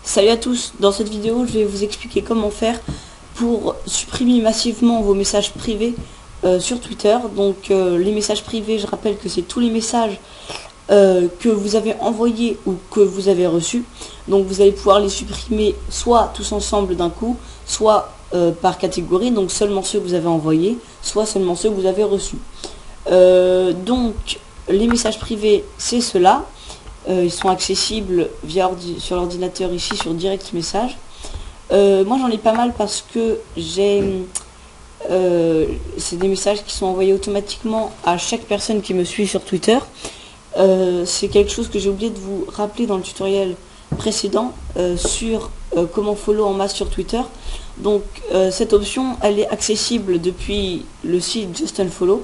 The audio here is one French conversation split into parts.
Salut à tous, dans cette vidéo je vais vous expliquer comment faire pour supprimer massivement vos messages privés sur Twitter. Donc les messages privés, je rappelle que c'est tous les messages que vous avez envoyés ou que vous avez reçus. Donc vous allez pouvoir les supprimer soit tous ensemble d'un coup, soit par catégorie, donc seulement ceux que vous avez envoyés, soit seulement ceux que vous avez reçus. Donc les messages privés, c'est cela. Ils sont accessibles sur l'ordinateur ici sur Direct Message. Moi j'en ai pas mal parce que c'est des messages qui sont envoyés automatiquement à chaque personne qui me suit sur Twitter. C'est quelque chose que j'ai oublié de vous rappeler dans le tutoriel précédent sur comment follow en masse sur Twitter. Donc cette option elle est accessible depuis le site Just Unfollow,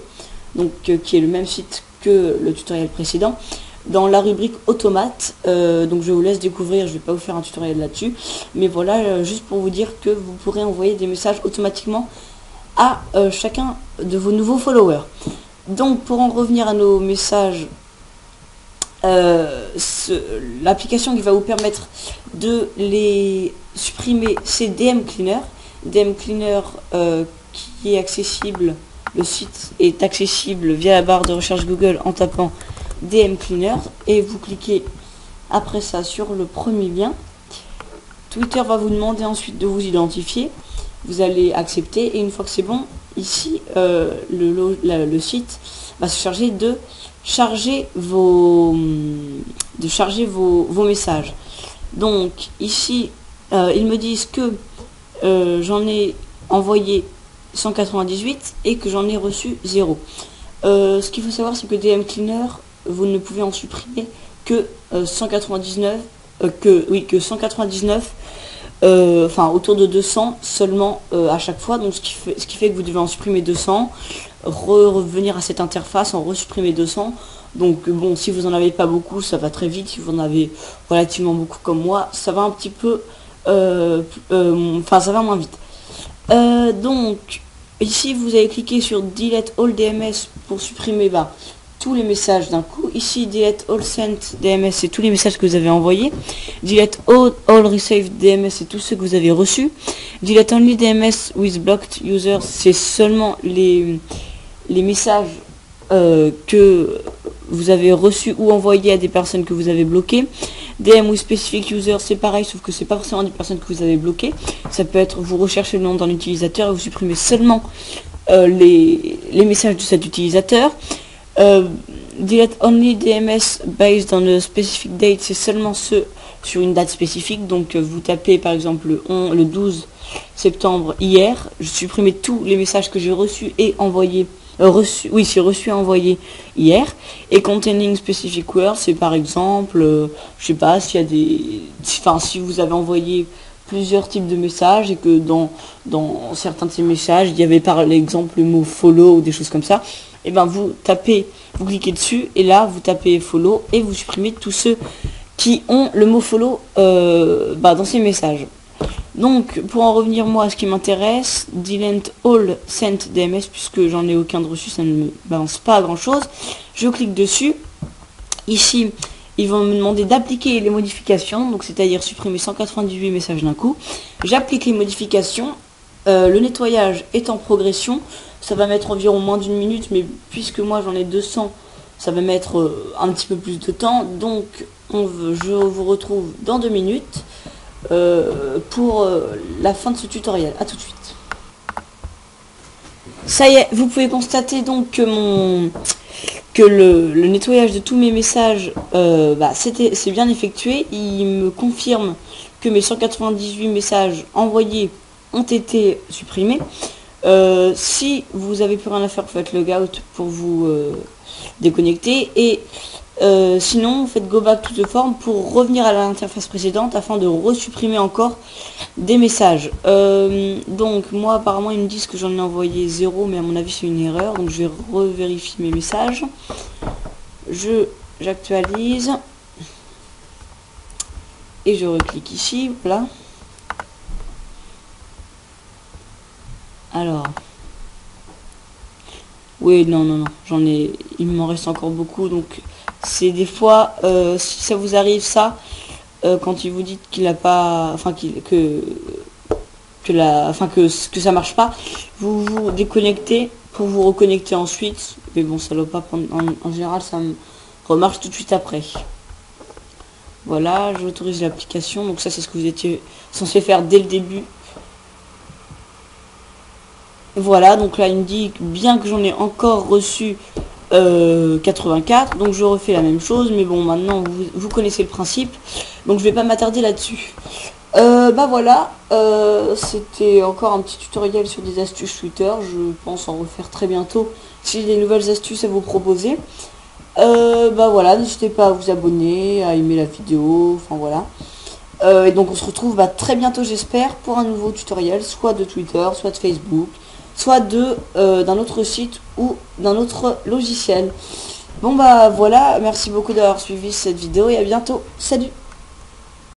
donc qui est le même site que le tutoriel précédent, dans la rubrique automate. Donc je vous laisse découvrir, je vais pas vous faire un tutoriel là-dessus, mais voilà, juste pour vous dire que vous pourrez envoyer des messages automatiquement à chacun de vos nouveaux followers. Donc pour en revenir à nos messages, l'application qui va vous permettre de les supprimer, c'est DM Cleaner. DM Cleaner qui est accessible, le site est accessible via la barre de recherche Google en tapant DM Cleaner et vous cliquez après ça sur le premier lien. Twitter va vous demander ensuite de vous identifier, vous allez accepter et une fois que c'est bon, ici le site va se charger de charger vos messages. Donc ici ils me disent que j'en ai envoyé 198 et que j'en ai reçu 0. Ce qu'il faut savoir, c'est que DM Cleaner, vous ne pouvez en supprimer que 199, enfin autour de 200 seulement à chaque fois. Donc ce qui fait que vous devez en supprimer 200, revenir à cette interface, en resupprimer 200. Donc bon, si vous en avez pas beaucoup, ça va très vite. Si vous en avez relativement beaucoup comme moi, ça va un petit peu, enfin ça va moins vite. Donc ici vous allez cliquer sur Delete All DMS pour supprimer tous les messages d'un coup. Ici Delete All Sent DMS, c'est tous les messages que vous avez envoyés. Delete All Received DMS, c'est tous ceux que vous avez reçus. Delete Only DMS with Blocked Users, c'est seulement les messages que vous avez reçus ou envoyés à des personnes que vous avez bloquées. DM with Specific User, c'est pareil, sauf que c'est pas forcément des personnes que vous avez bloquées. Ça peut être, vous recherchez le nom d'un utilisateur et vous supprimez seulement les messages de cet utilisateur. Delete Only DMS based on a specific date, c'est seulement ceux sur une date spécifique. Donc vous tapez par exemple le 12 septembre hier, je supprimais tous les messages que j'ai reçus et envoyés. Reçu et envoyé hier. Et containing specific words, c'est par exemple je sais pas, s'il y a si vous avez envoyé plusieurs types de messages et que dans certains de ces messages il y avait par exemple le mot follow ou des choses comme ça, et ben vous cliquez dessus et là vous tapez follow et vous supprimez tous ceux qui ont le mot follow dans ces messages. Donc pour en revenir moi à ce qui m'intéresse, Delete All Sent DMS, puisque j'en ai aucun de reçu, ça ne me balance pas à grand chose. Je clique dessus. Ici ils vont me demander d'appliquer les modifications, donc c'est-à-dire supprimer 198 messages d'un coup. J'applique les modifications. Le nettoyage est en progression, ça va mettre environ moins d'une minute, mais puisque moi j'en ai 200, ça va mettre un petit peu plus de temps. Donc je vous retrouve dans 2 minutes pour la fin de ce tutoriel. À tout de suite. Ça y est, vous pouvez constater donc que le nettoyage de tous mes messages c'est bien effectué. Il me confirme que mes 198 messages envoyés ont été supprimés. Si vous avez plus rien à faire, vous faites logout pour vous déconnecter et sinon vous faites go back to the form pour revenir à l'interface précédente afin de resupprimer encore des messages. Donc moi apparemment ils me disent que j'en ai envoyé 0, mais à mon avis c'est une erreur, donc je vais revérifier mes messages. J'actualise et je reclique ici, voilà. Alors oui, non, il m'en reste encore beaucoup, donc c'est des fois si ça vous arrive ça, quand il vous dit qu'il a pas, enfin que ça marche pas, vous vous déconnectez pour vous reconnecter ensuite. Mais bon, ça doit pas prendre, en général ça me remarche tout de suite après. Voilà, j'autorise l'application, donc ça c'est ce que vous étiez censé faire dès le début. Voilà, donc là il me dit bien que j'en ai encore reçu 84, donc je refais la même chose, mais bon, maintenant vous connaissez le principe, donc je vais pas m'attarder là-dessus. Bah voilà, c'était encore un petit tutoriel sur des astuces Twitter. Je pense en refaire très bientôt si j'ai des nouvelles astuces à vous proposer. Bah voilà, n'hésitez pas à vous abonner, à aimer la vidéo, enfin voilà. Et donc on se retrouve très bientôt, j'espère, pour un nouveau tutoriel, soit de Twitter, soit de Facebook, soit d'un autre site ou d'un autre logiciel. Bon bah voilà, merci beaucoup d'avoir suivi cette vidéo et à bientôt. Salut!